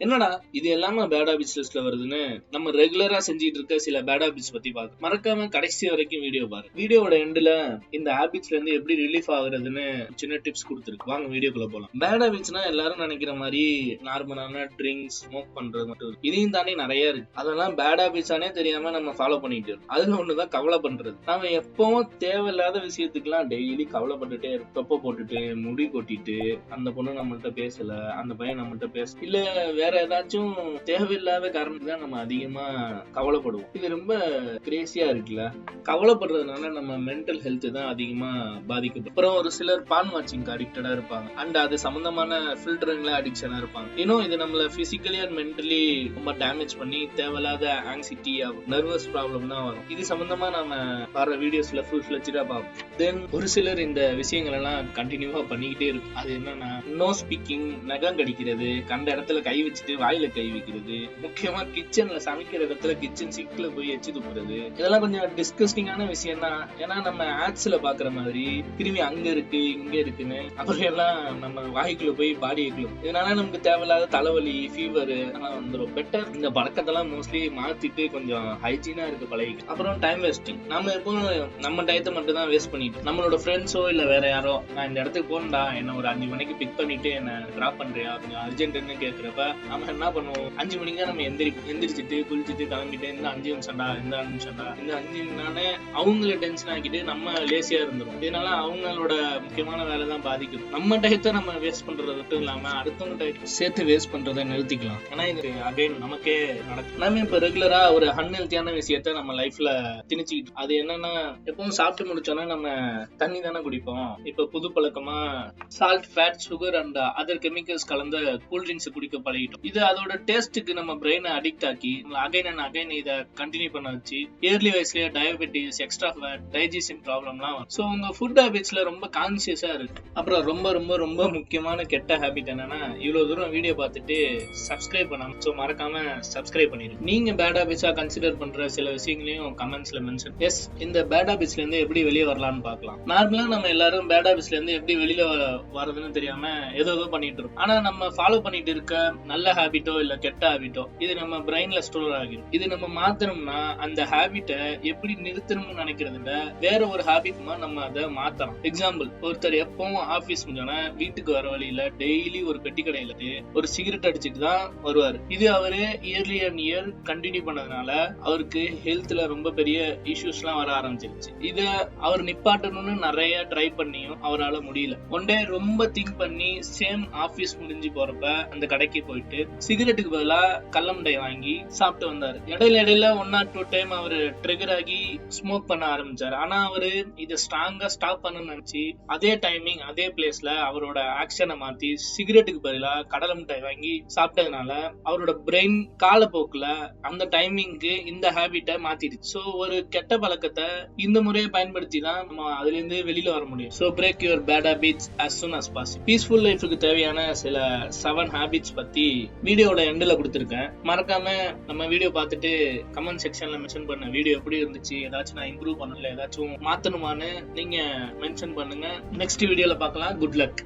என்னடா இது எல்லாமே பேட் ஹாபிட்ஸ் லிஸ்ட்ல வருதுன்னு நம்ம ரெகுலரா செஞ்சிட்டு இருக்க சில பேட் ஹாபிட்ஸ் பத்தி பார்க்க மறக்காம கடைசி வரைக்கும் வீடியோ பாரு. வீடியோட எண்ட்ல இந்த ஹாபிட்ஸ்ல இருந்து எப்படி ரிலீஃப் ஆகுறதுன்னு சின்ன டிப்ஸ் கொடுத்துருக்கு. வாங்க வீடியோக்குள்ள போலாம். பேட் ஹாபிட்ஸ்னா எல்லாரும் நினைக்கிற மாதிரி நார்மலான ட்ரிங்க்ஸ், ஸ்மோக் பண்றது மட்டும் இதையும் தாண்டி நிறைய இருக்கு. அதெல்லாம் பேட் ஹாபிட்ஸானே தெரியாம நம்ம ஃபாலோ பண்ணிட்டு இருக்கோம். அதுல ஒண்ணுதான் கவலை பண்றது. நாம எப்பவும் தேவையில்லாத விஷயத்துக்குலாம் டெய்லி கவலைப்பட்டுட்டே இருக்கோம். தொப்பை போட்டுட்டு, முடி கொட்டிட்டு, அந்த பொண்ணு நம்மள்ட்ட பேசல, அந்த பையன் நம்மள்ட்ட பேச இல்ல, வேற ஏதாச்சும் தேவையில்லாத காரணத்துக்கு தான் நம்ம அதிகமா கவலைப்படுவோம். இது ரொம்ப கிரேசியா இருக்குல்ல. கவலைப்படுறதுனால நம்ம மென்டல் ஹெல்த் தான் அதிகமா பாதிக்கப்படும். அப்புறம் ஒரு சிலர் பான் வாட்சிங் அடிக்டடா இருப்பாங்க, அண்ட் அது சம்பந்தமான ஃபில்டரிங்ல அடிக்ஷனா இருப்பாங்க. இன்னும் இது நம்மள பிசிக்கலி அண்ட் மென்டலி ரொம்ப டேமேஜ் பண்ணி தேவையில்லாத ஆங்ஸைட்டி, நர்வஸ் ப்ராப்ளம் தான் வரும். இது சம்பந்தமா நம்ம வர வீடியோஸ்ல ஃபுல் ஃபிளெஜ்டா பார்ப்போம். தென் ஒரு சிலர் இந்த விஷயங்கள் எல்லாம் கண்டினியூவா பண்ணிக்கிட்டே இருக்கும். அது என்னன்னா நோ ஸ்பீக்கிங், நகம் கடிக்கிறது, கண்ட இடத்துல கை வச்சுட்டு வாயில கை வைக்கிறது, முக்கியமா கிச்சன்ல சமைக்கிற இடத்துல கிச்சன் சிங்க்ல போய் எச்சு துப்புறது. இதெல்லாம் கொஞ்சம் டிஸ்கஸ்டிங்கான விஷயம் தான். ஏன்னா நம்ம ஆட்ஸ்ல பாக்குற மாதிரி கிருமி அங்க இருக்கு இங்க இருக்குன்னு அப்புறம் எல்லாம் நம்ம வாய்க்குள்ள போய் பாடி வைக்கணும். இதனால நமக்கு தேவையில்லாத தலைவலி, ஃபீவர் எல்லாம் வந்துடும். பெட்டர் இந்த பழக்கத்தெல்லாம் மோஸ்ட்லி மாத்திட்டு கொஞ்சம் ஹைஜீனா இருக்க பழகிக்கும். அப்புறம் டைம் வேஸ்டிங். நம்ம எப்பவும் நம்ம டயத்தை மட்டும் தான் வேஸ்ட் பண்ணிட்டு, நம்மளோட ஃப்ரெண்ட்ஸோ இல்ல வேற யாரோ நான் இந்த இடத்துக்கு போனடா, என்ன ஒரு 5 மணிக்கு பிக் பண்ணிட்டு என்ன டிராப் பண்றியா, கொஞ்சம் அர்ஜென்ட்னு கேக்குறப்ப நம்ம என்ன பண்ணுவோம், 5 மணிக்கா நம்ம எந்திரிச்சிட்டு குளிச்சுட்டு கிளம்பிட்டு இந்த 5 நிமிஷம்டா, இந்த 5 நிமிஷம்டா, இந்த 5 நிமிஷம்னாலே அவங்கள டென்ஷன் ஆக்கிட்டு நம்ம லேசியா இருந்துரும். இதனால அவங்களோட முக்கியமான வேலை தான் பாதிக்கும். நம்ம டயத்தை நம்ம வேஸ்ட் பண்றது மட்டும் இல்லாம அடுத்தவங்க டயத்தை சேர்த்து வேஸ்ட் பண்றதை நிறுத்திக்கலாம். ஏன்னா இது அகைன் நமக்கே நடக்கும். நம்ம இப்ப ரெகுலரா ஒரு அன்ஹெல்த்தியான விஷயத்த நம்ம லைஃப்ல திணிச்சுக்கிட்டு, அது என்னன்னா எப்பவும் சாப்பிட்டு முடிச்சோன்னா நம்ம தண்ணி தானே குடிப்போம். இப்ப புது பழக்கமா salt, fat, sugar and other chemicals கலந்த கூல் ட்ரிங்க்ஸ் குடிக்க பழகிட்டோம். இது அதோட டேஸ்ட்டுக்கு நம்ம பிரெயினை அடிக்ட் ஆக்கி அகைன் அண்ட் அகைன் இதை கண்டினியூ பண்ண வச்சு இயர்லி வயசுலயே டயபெட்டிஸ், எக்ஸ்ட்ரா ஃபேட், டைஜஷன் ப்ராப்ளம்லாம் வரும். ஸோ உங்க ஃபுட் ஹேபிட்ஸ்ல ரொம்ப கான்சியஸா இருக்கு. அப்புறம் ரொம்ப ரொம்ப ரொம்ப முக்கியமான கெட்ட ஹேபிட் என்னன்னா, இவ்வளவு தூரம் வீடியோ பார்த்துட்டு சப்ஸ்கிரைப் பண்ணாம, ஸோ மறக்காம சப்ஸ்கிரைப் பண்ணிடுங்க. நீங்க பேட் ஹேபிட்ஸா கன்சிடர் பண்ற சில விஷயங்களையும் கமெண்ட்ஸ்ல மென்ஷன். எஸ், இந்த பேட் ஹேபிட்ஸ்ல இருந்து எப்படி வெளியே வரலாம்னு பார்க்கலாம். நார்மலா நம்ம எல்லாரும் பேட் ஹேபிட்ஸ்ல இருந்து எப்படி வெளியில வரதுன்னு தெரியாம ஏதோ பண்ணிட்டு இருக்கோம். ஆனா நம்ம ஃபாலோ பண்ணிட்டு இருக்க நல்ல ஹேபிட்டோ இல்ல கெட்ட ஹேபிட்டோ இது நம்ம பிரெயின்ல ஸ்டோர் ஆகிடும். இது நம்ம மாத்தணும்னா அந்த ஹேபிட்டை எப்படி நிறுத்தணும்னு நினைக்கிறதுல வேற ஒரு ஹேபிட்மா நம்ம அதை மாத்தலாம். எக்ஸாம்பிள், ஒருத்தர் எப்பவும் ஆபீஸ் முடிஞ்சோன்னா வீட்டுக்கு வர வழியில டெய்லி ஒரு பெட்டி கடையில ஒரு சிகரெட் அடிச்சுட்டு தான் வருவாரு. இது அவரு இயர்லி அண்ட் இயர் கண்டினியூ பண்ணதுனால அவருக்கு ஹெல்த்ல ரொம்ப பெரிய இஷ்யூஸ் எல்லாம் வர ஆரம்பிச்சிருச்சு. இத அவர் நிப்பாட்டணும்னு நிறைய ட்ரை பண்ணியும் அவரால் முடியல. ஒன் டே ரொம்ப திங்க் பண்ணி சேம் ஆபீஸ் முடிஞ்சு போறப்ப அந்த கடைக்கு போயிட்டு சிகரெட்டுக்கு பதிலா கள்ளமுண்டை வாங்கி சாப்பிட்டு வந்தாரு. இடையில 1 or 2 டைம் அவரு ட்ரிகர் ஆகி ஸ்மோக் பண்ண ஆரம்பிச்சாரு. ஆனா அவரு இதை ஸ்ட்ராங்கா ஸ்டாப் பண்ணணும்னு நினைச்சு அதே டைமிங் அதே பிளேஸ்ல அவரோட ஆக்ஷனை மாத்தி சிகரெட்டுக்கு பதிலா கடலை மிட்டாய் வாங்கி சாப்பிட்டதுனால அவரோட பிரெயின் காலப்போக்குல அந்த டைமிங்க்கு இந்த ஹேபிட்டை மாத்திடுச்சு. ஸோ ஒரு கெட்ட பழக்கத்தை இந்த முறையை பயன்படுத்தி தான் நம்ம அதுல இருந்து வெளியில வர முடியும். So break your bad habits as soon as possible. Peaceful லைஃபுக்கு தேவையான சில 7 ஹேபிட்ஸ் பத்தி வீடியோட எண்ட்ல கொடுத்திருக்கேன். மறக்காம நம்ம வீடியோ பார்த்துட்டு கமெண்ட் செக்ஷன்ல மென்ஷன் பண்ண வீடியோ எப்படி இருந்துச்சு, ஏதாச்சும் நான் இம்ப்ரூவ் பண்ணல, ஏதாச்சும் மாத்தணுமான்னு நீங்க மென்ஷன் பண்ணுங்க. நெக்ஸ்ட் வீடியோல பார்க்கலாம். Good luck.